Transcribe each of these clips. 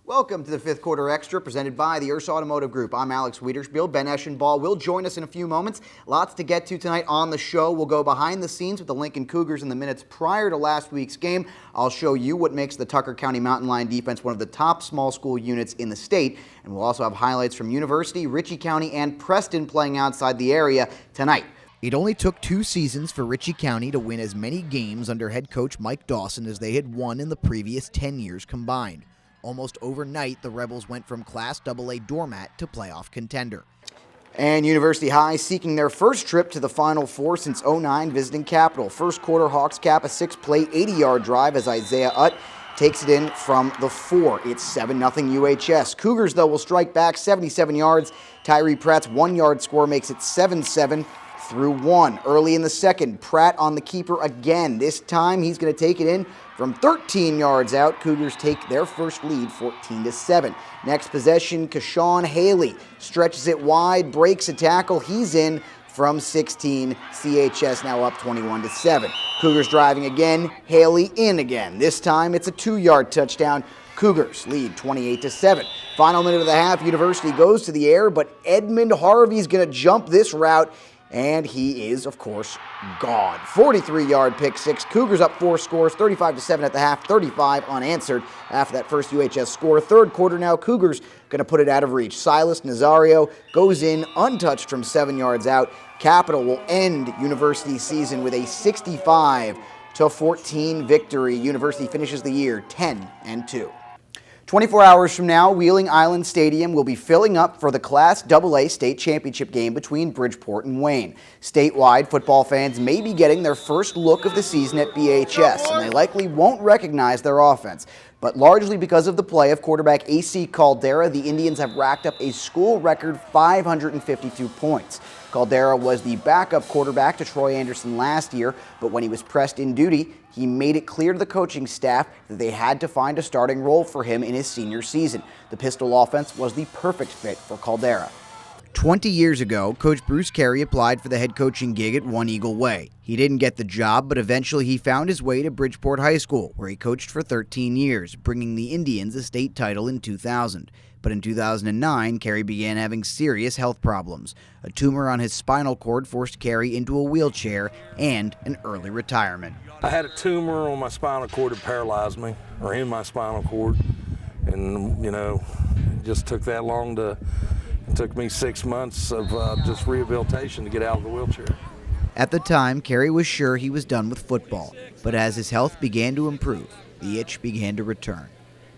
Welcome to the Fifth Quarter Extra presented by the Ursa Automotive Group. I'm Alex Wiederspiel. Ben Eschenball will join us in a few moments. Lots to get to tonight on the show. We'll go behind the scenes with the Lincoln Cougars in the minutes prior to last week's game. I'll show you what makes the Tucker County Mountain Lion defense one of the top small school units in the state. And we'll also have highlights from University, Ritchie County, and Preston playing outside the area tonight. It only took 2 seasons for Ritchie County to win as many games under head coach Mike Dawson as they had won in the previous 10 years combined. Almost overnight, the Rebels went from Class AA doormat to playoff contender. And University High seeking their first trip to the Final Four since '09, visiting Capital. First quarter, Hawks cap a 6-play, 80-yard drive as Isaiah Utt takes it in from the 4. It's 7-0 UHS. Cougars, though, will strike back 77 yards. Tyree Pratt's 1-yard score makes it 7-7 through 1. Early in the second, Pratt on the keeper again. This time, he's going to take it in from 13 yards out. Cougars take their first lead 14-7. Next possession, Kashawn Haley stretches it wide, breaks a tackle. He's in from 16. CHS now up 21-7. Cougars driving again, Haley in again. This time it's a 2-yard touchdown. Cougars lead 28-7. Final minute of the half, University goes to the air, but Edmund Harvey's going to jump this route. And he is, of course, gone. 43-yard pick six. Cougars up 4 scores, 35-7 at the half, 35 unanswered after that first UHS score. Third quarter now, Cougars going to put it out of reach. Silas Nazario goes in untouched from 7 yards out. Capital will end University's season with a 65-14 victory. University finishes the year 10-2. 24 hours from now, Wheeling Island Stadium will be filling up for the Class AA state championship game between Bridgeport and Wayne. Statewide, football fans may be getting their first look of the season at BHS, and they likely won't recognize their offense. But largely because of the play of quarterback AC Caldera, the Indians have racked up a school record 552 points. Caldera was the backup quarterback to Troy Anderson last year, but when he was pressed in duty, he made it clear to the coaching staff that they had to find a starting role for him in his senior season. The pistol offense was the perfect fit for Caldera. 20 years ago, Coach Bruce Carey applied for the head coaching gig at One Eagle Way. He didn't get the job, but eventually he found his way to Bridgeport High School, where he coached for 13 years, bringing the Indians a state title in 2000. But in 2009, Carey began having serious health problems. A tumor on his spinal cord forced Carey into a wheelchair and an early retirement. I had a tumor on my spinal cord that paralyzed me, or in my spinal cord, and it just took that long to. It took me 6 months of just rehabilitation to get out of the wheelchair. At the time, Carey was sure he was done with football, but as his health began to improve, the itch began to return.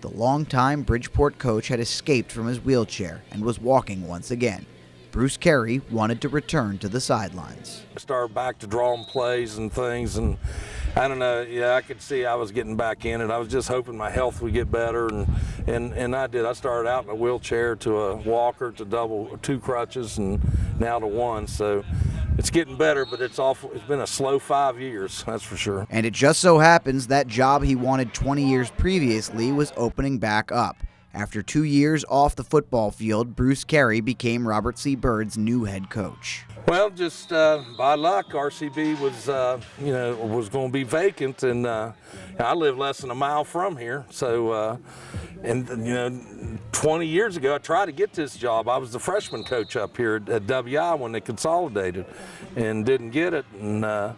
The longtime Bridgeport coach had escaped from his wheelchair and was walking once again. Bruce Carey wanted to return to the sidelines. I started back to drawing plays and things, and I don't know, I could see I was getting back in it. I was just hoping my health would get better, and I did. I started out in a wheelchair to a walker to 2 crutches and now to 1. So it's getting better, but it's been a slow 5 years, that's for sure. And it just so happens that job he wanted 20 years previously was opening back up. After 2 years off the football field, Bruce Carey became Robert C. Byrd's new head coach. Well, just by luck, RCB was going to be vacant, and I live less than a mile from here. So, 20 years ago, I tried to get this job. I was the freshman coach up here at WI when they consolidated, and didn't get it, and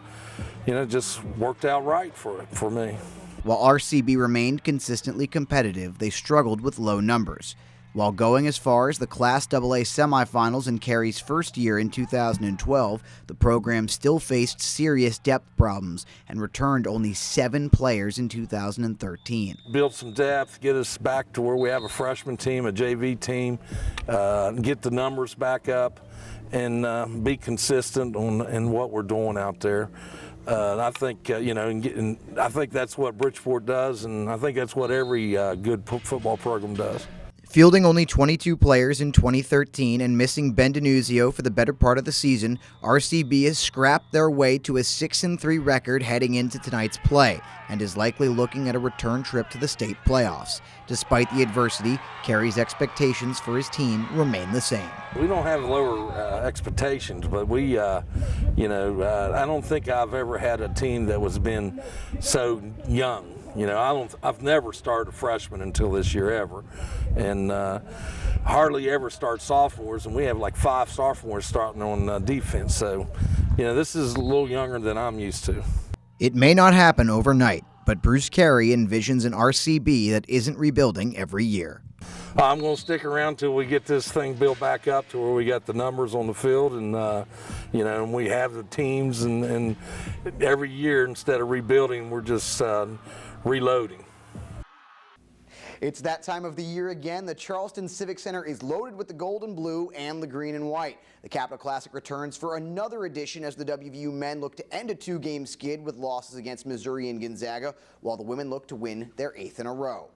just worked out right for me. While RCB remained consistently competitive, they struggled with low numbers. While going as far as the Class AA semifinals in Carey's first year in 2012, the program still faced serious depth problems and returned only 7 players in 2013. Build some depth, get us back to where we have a freshman team, a JV team, get the numbers back up, and be consistent in what we're doing out there. I think I think that's what Bridgeport does, and I think that's what every good football program does. Fielding only 22 players in 2013 and missing Ben DiNuzio for the better part of the season, RCB has scrapped their way to a 6-3 record heading into tonight's play and is likely looking at a return trip to the state playoffs. Despite the adversity, Carey's expectations for his team remain the same. We don't have lower expectations, but I don't think I've ever had a team that was been so young. You know, I've never started a freshman until this year ever, and hardly ever start sophomores, and we have like 5 sophomores starting on defense. So, you know, this is a little younger than I'm used to. It may not happen overnight, but Bruce Carey envisions an RCB that isn't rebuilding every year. I'm going to stick around till we get this thing built back up to where we got the numbers on the field, and you know, and we have the teams, and every year instead of rebuilding, we're just reloading. It's that time of the year again. The Charleston Civic Center is loaded with the gold and blue and the green and white. The Capital Classic returns for another edition as the WVU men look to end a 2-game skid with losses against Missouri and Gonzaga, while the women look to win their 8th in a row.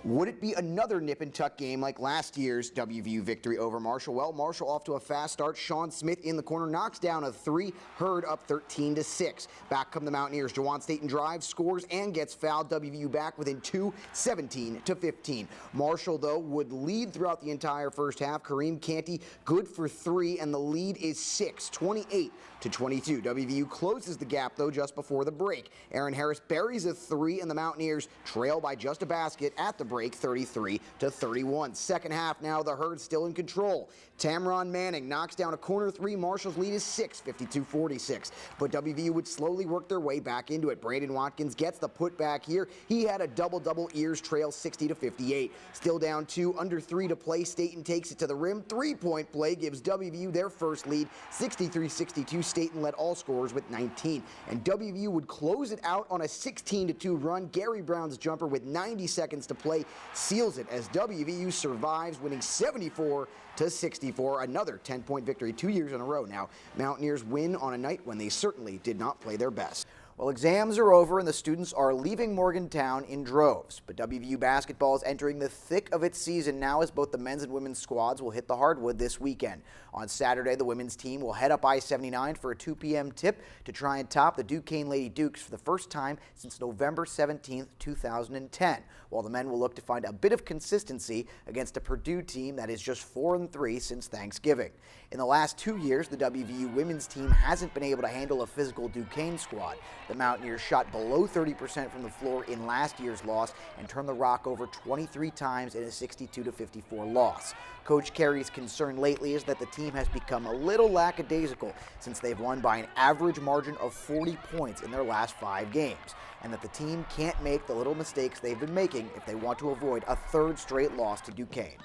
Would it be another nip-and-tuck game like last year's WVU victory over Marshall? Well, Marshall off to a fast start. Sean Smith in the corner knocks down a 3. Hurd up 13-6. Back come the Mountaineers. Jawan Staten drives, scores, and gets fouled. WVU back within 2, 17-15. Marshall, though, would lead throughout the entire first half. Kareem Canty good for 3, and the lead is 6, 28-22. WVU closes the gap, though, just before the break. Aaron Harris buries a 3, and the Mountaineers trail by just a basket at the break, 33-31. Second half now, the Herd still in control. Tamron Manning knocks down a corner 3. Marshall's lead is 6, 52-46. But WVU would slowly work their way back into it. Brandon Watkins gets the putback here. He had a double-double. Ears trail 60-58. Still down 2, under 3 to play. Staten takes it to the rim. 3-point play gives WVU their first lead, 63-62. Staten led all scorers with 19. And WVU would close it out on a 16-2 run. Gary Brown's jumper with 90 seconds to play seals it as WVU survives, winning 74-64. Another 10-point victory 2 years in a row now. Mountaineers win on a night when they certainly did not play their best. Well, exams are over and the students are leaving Morgantown in droves. But WVU basketball is entering the thick of its season now as both the men's and women's squads will hit the hardwood this weekend. On Saturday, the women's team will head up I-79 for a 2 p.m. tip to try and top the Duquesne Lady Dukes for the first time since November 17, 2010, while the men will look to find a bit of consistency against a Purdue team that is just 4-3 since Thanksgiving. In the last 2 years, the WVU women's team hasn't been able to handle a physical Duquesne squad. The Mountaineers shot below 30% from the floor in last year's loss and turned the rock over 23 times in a 62-54 loss. Coach Carey's concern lately is that the team has become a little lackadaisical since they've won by an average margin of 40 points in their last 5 games, and that the team can't make the little mistakes they've been making if they want to avoid a 3rd straight loss to Duquesne.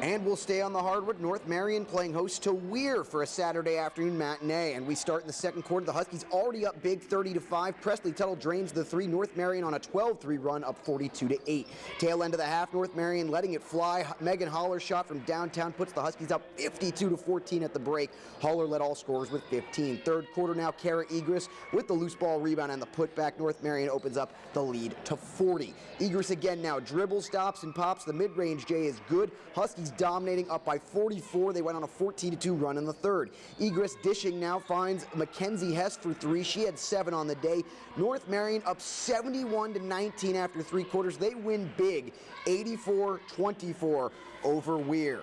And we'll stay on the hardwood. North Marion playing host to Weir for a Saturday afternoon matinee. And we start in the second quarter. The Huskies already up big, 30-5. Presley Tuttle drains the 3. North Marion on a 12-3 run, up 42-8. Tail end of the half, North Marion letting it fly. Megan Holler's shot from downtown puts the Huskies up 52-14 at the break. Holler led all scorers with 15. Third quarter now, Kara Egris with the loose ball rebound and the putback. North Marion opens up the lead to 40. Egris again now dribbles, stops, and pops. The mid-range J is good. Huskies dominating, up by 44. They went on a 14-2 run in the third. Egris dishing now finds Mackenzie Hess for 3. She had 7 on the day. North Marion up 71-19 after 3 quarters. They win big, 84-24 over Weir.